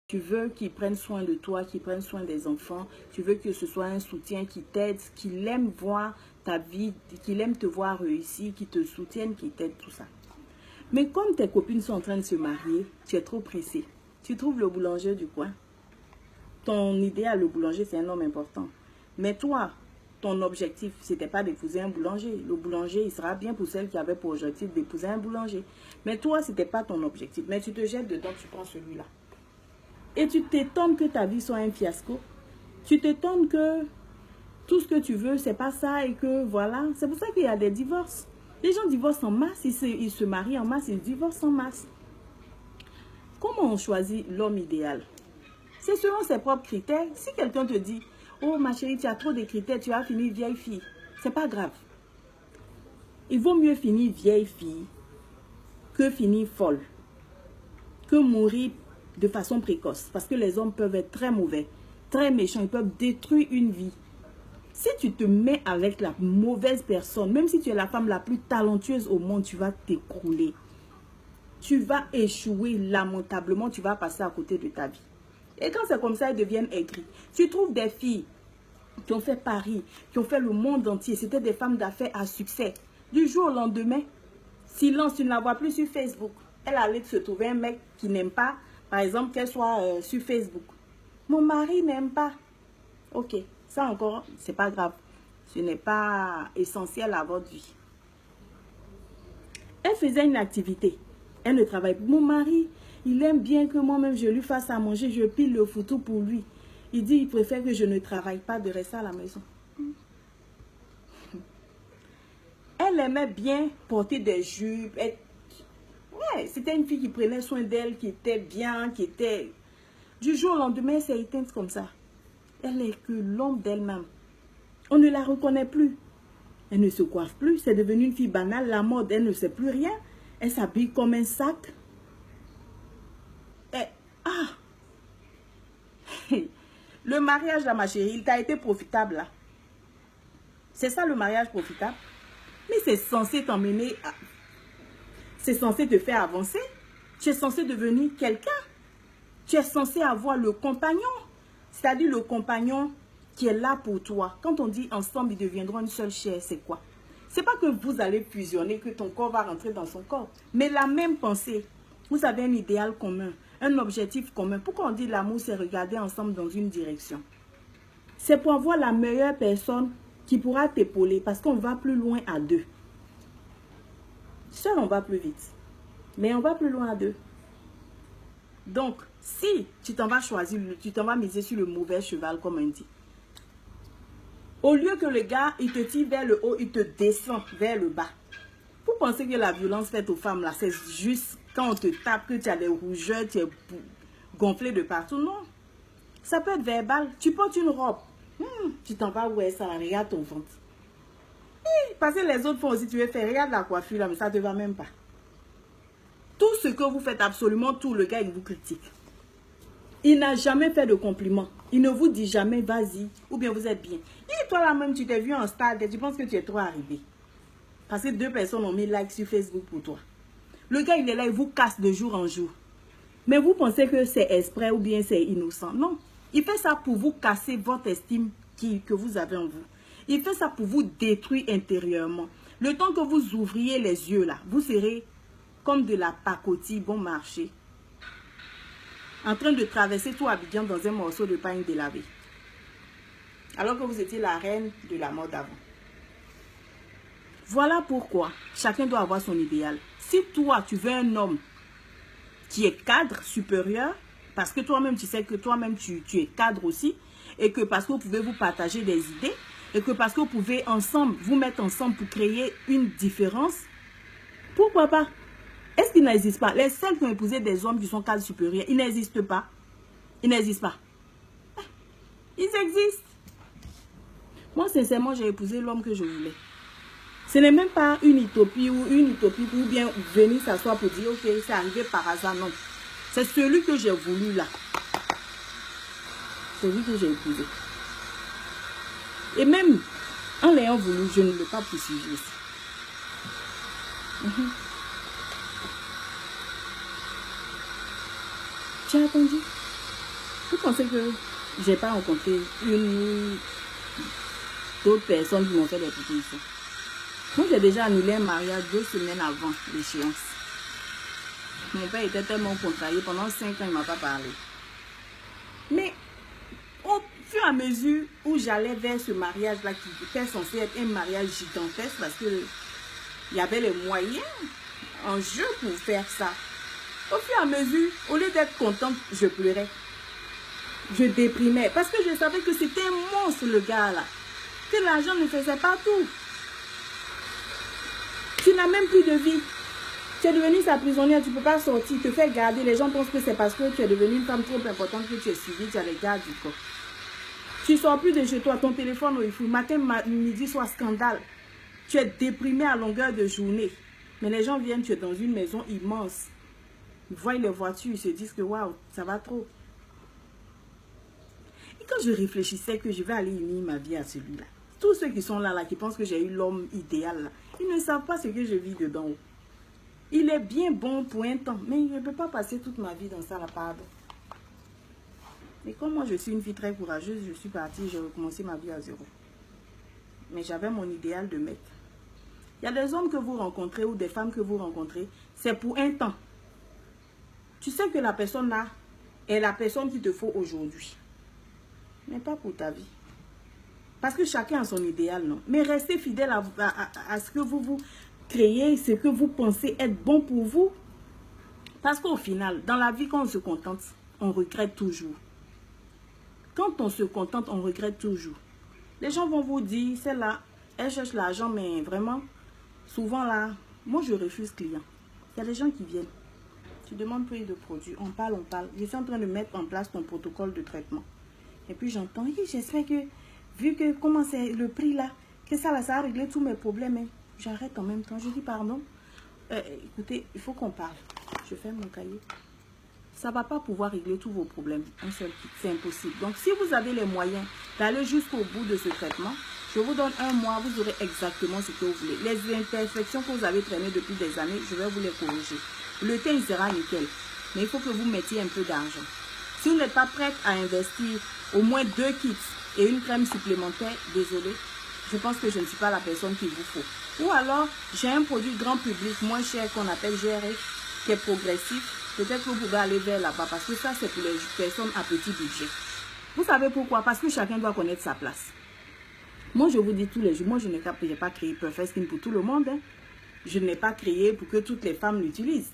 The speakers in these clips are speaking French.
Tu veux qu'il prenne soin de toi, qu'il prenne soin des enfants. Tu veux que ce soit un soutien qui t'aide, qu'il aime voir ta vie, qu'il aime te voir réussir, qu'il te soutienne, qu'il t'aide, tout ça. Mais comme tes copines sont en train de se marier, tu es trop pressé. Tu trouves le boulanger du coin. Ton idéal, le boulanger, c'est un homme important. Mais toi, ton objectif, ce n'était pas d'épouser un boulanger. Le boulanger, il sera bien pour celle qui avait pour objectif d'épouser un boulanger. Mais toi, ce n'était pas ton objectif. Mais tu te jettes dedans, tu prends celui-là. Et tu t'étonnes que ta vie soit un fiasco. Tu t'étonnes que tout ce que tu veux, c'est pas ça et que voilà. C'est pour ça qu'il y a des divorces. Les gens divorcent en masse, ils se marient en masse, ils divorcent en masse. Comment on choisit l'homme idéal? C'est selon ses propres critères. Si quelqu'un te dit, oh ma chérie, tu as trop de critères, tu vas finir vieille fille. C'est pas grave. Il vaut mieux finir vieille fille que finir folle. Que mourir de façon précoce. Parce que les hommes peuvent être très mauvais, très méchants. Ils peuvent détruire une vie. Si tu te mets avec la mauvaise personne, même si tu es la femme la plus talentueuse au monde, tu vas t'écrouler. Tu vas échouer lamentablement. Tu vas passer à côté de ta vie. Et quand c'est comme ça, elles deviennent aigries. Tu trouves des filles qui ont fait Paris, qui ont fait le monde entier. C'était des femmes d'affaires à succès. Du jour au lendemain, silence, tu ne la vois plus sur Facebook. Elle allait se trouver un mec qui n'aime pas, par exemple, qu'elle soit sur Facebook. Mon mari n'aime pas. Ok, ça encore, c'est pas grave. Ce n'est pas essentiel à votre vie. Elle faisait une activité. Elle ne travaille pas. Mon mari, il aime bien que moi-même je lui fasse à manger. Je pile le foutu pour lui. Il dit il préfère que je ne travaille pas, de rester à la maison. Elle aimait bien porter des jupes. Ouais, c'était une fille qui prenait soin d'elle, qui était bien, qui était... Du jour au lendemain, elle s'est éteinte comme ça. Elle n'est que l'ombre d'elle-même. On ne la reconnaît plus. Elle ne se coiffe plus. C'est devenu une fille banale. La mode, elle ne sait plus rien. Elle s'habille comme un sac. Le mariage, là, ma chérie, il t'a été profitable, là. C'est ça, le mariage profitable. Mais c'est censé t'emmener... C'est censé te faire avancer. Tu es censé devenir quelqu'un. Tu es censé avoir le compagnon. C'est-à-dire le compagnon qui est là pour toi. Quand on dit ensemble, ils deviendront une seule chair, c'est quoi? C'est pas que vous allez fusionner, que ton corps va rentrer dans son corps. Mais la même pensée. Vous avez un idéal commun, un objectif commun. Pourquoi on dit l'amour, c'est regarder ensemble dans une direction? C'est pour avoir la meilleure personne qui pourra t'épauler parce qu'on va plus loin à deux. Seul, on va plus vite. Mais on va plus loin à deux. Donc, si tu t'en vas choisir, tu t'en vas miser sur le mauvais cheval, comme on dit. Au lieu que le gars, il te tire vers le haut, il te descend vers le bas. Vous pensez que la violence faite aux femmes, là, c'est juste quand on te tape, que tu as des rougeurs, tu es gonflé de partout. Non. Ça peut être verbal. Tu portes une robe. Tu t'en vas, ouais, ça, regarde ton ventre. Parce que les autres font aussi, tu veux faire, regarde la coiffure là, mais ça ne te va même pas. Tout ce que vous faites, absolument tout, le gars, il vous critique. Il n'a jamais fait de compliment. Il ne vous dit jamais, vas-y, ou bien vous êtes bien. Et toi là-même, tu t'es vu en stade et tu penses que tu es trop arrivé. Parce que 2 personnes ont mis like sur Facebook pour toi. Le gars, il est là, il vous casse de jour en jour. Mais vous pensez que c'est exprès ou bien c'est innocent. Non. Il fait ça pour vous casser votre estime que vous avez en vous. Il fait ça pour vous détruire intérieurement. Le temps que vous ouvriez les yeux là, vous serez comme de la pacotille bon marché. En train de traverser tout Abidjan dans un morceau de pain délavé. Alors que vous étiez la reine de la mode avant. Voilà pourquoi chacun doit avoir son idéal. Si toi, tu veux un homme qui est cadre supérieur, parce que toi-même, tu sais que toi-même, tu es cadre aussi, et que parce que vous pouvez vous partager des idées, et que parce que vous pouvez ensemble, vous mettre ensemble pour créer une différence, pourquoi pas? Est-ce qu'il n'existe pas? Les seuls qui ont épousé des hommes qui sont cadres supérieurs, ils n'existent pas. Ils n'existent pas. Ils existent. Moi, sincèrement, j'ai épousé l'homme que je voulais. Ce n'est même pas une utopie ou bien venir s'asseoir pour dire, ok, c'est arrivé par hasard, non. C'est celui que j'ai voulu là. Celui que j'ai épousé. Et même en l'ayant voulu, je ne l'ai pas poursuivi aussi. Tu as entendu? pensez que j'ai pas rencontré d'autres personnes qui m'ont fait des propositions? Moi, j'ai déjà annulé un mariage 2 semaines avant l'échéance. Mon père était tellement contrarié. Pendant 5 ans, il ne m'a pas parlé. Mais au fur et à mesure où j'allais vers ce mariage-là, qui était censé être un mariage gigantesque, parce qu'il y avait les moyens en jeu pour faire ça. Au fur et à mesure, au lieu d'être contente, je pleurais. Je déprimais. Parce que je savais que c'était un monstre, le gars-là. Que l'argent ne faisait pas tout. Tu n'as même plus de vie. Tu es devenue sa prisonnière, tu ne peux pas sortir, te faire garder. Les gens pensent que c'est parce que tu es devenue une femme trop importante que tu es suivie, tu as les gardes du corps. Tu ne sors plus de chez toi, ton téléphone au fou. Matin, midi, soir, scandale. Tu es déprimé à longueur de journée. Mais les gens viennent, tu es dans une maison immense. Ils voient les voitures, ils se disent que waouh, ça va trop. Et quand je réfléchissais que je vais aller unir ma vie à celui-là, tous ceux qui sont là, qui pensent que j'ai eu l'homme idéal, là, ils ne savent pas ce que je vis dedans. Il est bien bon pour un temps, mais je ne peux pas passer toute ma vie dans ça, la pardon. Et comme moi, je suis une fille très courageuse, je suis partie, j'ai recommencé ma vie à zéro. Mais j'avais mon idéal de mec. Il y a des hommes que vous rencontrez ou des femmes que vous rencontrez, c'est pour un temps. Tu sais que la personne là est la personne qu'il te faut aujourd'hui. Mais pas pour ta vie. Parce que chacun a son idéal, non. Mais restez fidèle à ce que vous créez, ce que vous pensez être bon pour vous. Parce qu'au final, dans la vie, quand on se contente, on regrette toujours. Quand on se contente, on regrette toujours. Les gens vont vous dire, celle-là, elle cherche l'argent, mais vraiment, souvent là, moi je refuse client. Il y a des gens qui viennent. Tu demandes plus de produits, on parle, on parle. Je suis en train de mettre en place ton protocole de traitement. Et puis j'entends, j'espère que, vu que comment c'est le prix là, que ça a réglé tous mes problèmes. Hein. J'arrête en même temps. Je dis pardon. Écoutez, il faut qu'on parle. Je fais mon cahier. Ça ne va pas pouvoir régler tous vos problèmes. Un seul kit, c'est impossible. Donc si vous avez les moyens d'aller jusqu'au bout de ce traitement, je vous donne 1 mois, vous aurez exactement ce que vous voulez. Les imperfections que vous avez traînées depuis des années, je vais vous les corriger. Le teint, il sera nickel. Mais il faut que vous mettiez un peu d'argent. Si vous n'êtes pas prête à investir au moins 2 kits et une crème supplémentaire, désolé, je pense que je ne suis pas la personne qu'il vous faut. Ou alors, j'ai un produit grand public moins cher qu'on appelle GRF, qui est progressif. Peut-être que vous pouvez aller vers là-bas parce que ça, c'est pour les personnes à petit budget. Vous savez pourquoi? Parce que chacun doit connaître sa place. Moi, je vous dis tous les jours, moi, je n'ai pas créé Perfect Skin pour tout le monde. Hein. Je n'ai pas créé pour que toutes les femmes l'utilisent.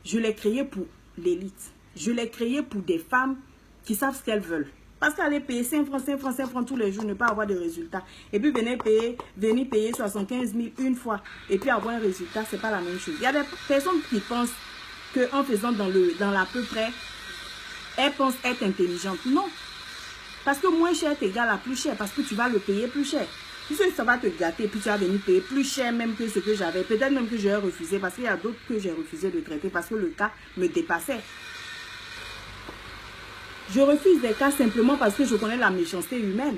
Je l'ai créé pour l'élite. Je l'ai créé pour des femmes qui savent ce qu'elles veulent. Parce qu'aller payer 5 francs, 5 francs, 5 francs tous les jours, ne pas avoir de résultat. Et puis venir payer 75 000 une fois et puis avoir un résultat, ce n'est pas la même chose. Il y a des personnes qui pensent qu'en faisant dans l'à peu près, elles pensent être intelligentes. Non. Parce que moins cher est égal à plus cher. Parce que tu vas le payer plus cher. Puisque ça va te gâter, puis tu vas venir payer plus cher même que ce que j'avais. Peut-être même que j'ai refusé. Parce qu'il y a d'autres que j'ai refusé de traiter. Parce que le cas me dépassait. Je refuse des cas simplement parce que je connais la méchanceté humaine.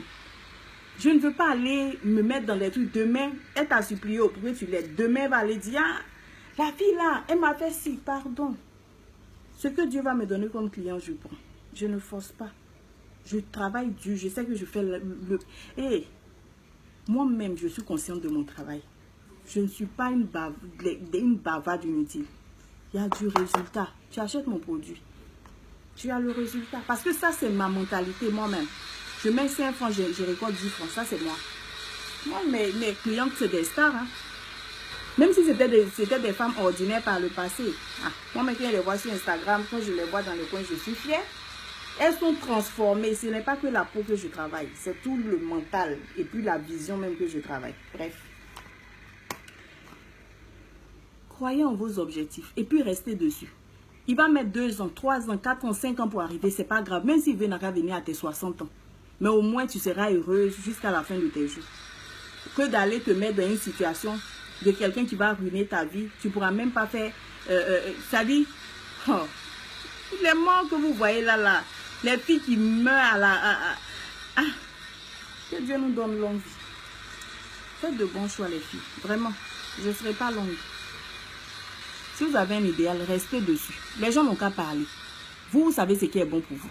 Je ne veux pas aller me mettre dans les trucs. Demain, elle t'a supplié pour que tu l'aides. Demain, elle va aller dire, ah, la fille là, elle m'a fait ci, pardon. Ce que Dieu va me donner comme client, je prends. Je ne force pas. Je travaille dur. Je sais que je fais Et moi-même, je suis consciente de mon travail. Je ne suis pas une bavarde inutile. Il y a du résultat. Tu achètes mon produit. Tu as le résultat. Parce que ça, c'est ma mentalité moi-même. Je mets 5 francs, je récolte 10 francs. Ça, c'est moi. Moi, mes clients, c'est des stars. Hein. Même si c'était des femmes ordinaires par le passé. Ah, moi, maintenant, je les vois sur Instagram. Quand je les vois dans le coin, je suis fière. Elles sont transformées. Ce n'est pas que la peau que je travaille. C'est tout le mental. Et puis la vision même que je travaille. Bref. Croyez en vos objectifs. Et puis restez dessus. Il va mettre 2 ans, 3 ans, 4 ans, 5 ans pour arriver. Ce n'est pas grave. Même s'il veut n'a qu'à venir à tes 60 ans. Mais au moins, tu seras heureuse jusqu'à la fin de tes jours. Que d'aller te mettre dans une situation de quelqu'un qui va ruiner ta vie. Tu ne pourras même pas faire... ça dit... Oh, les morts que vous voyez là, les filles qui meurent que Dieu nous donne longue vie. Faites de bons choix, les filles. Vraiment. Je ne serai pas longue. Si vous avez un idéal, restez dessus. Les gens n'ont qu'à parler. Vous savez ce qui est bon pour vous.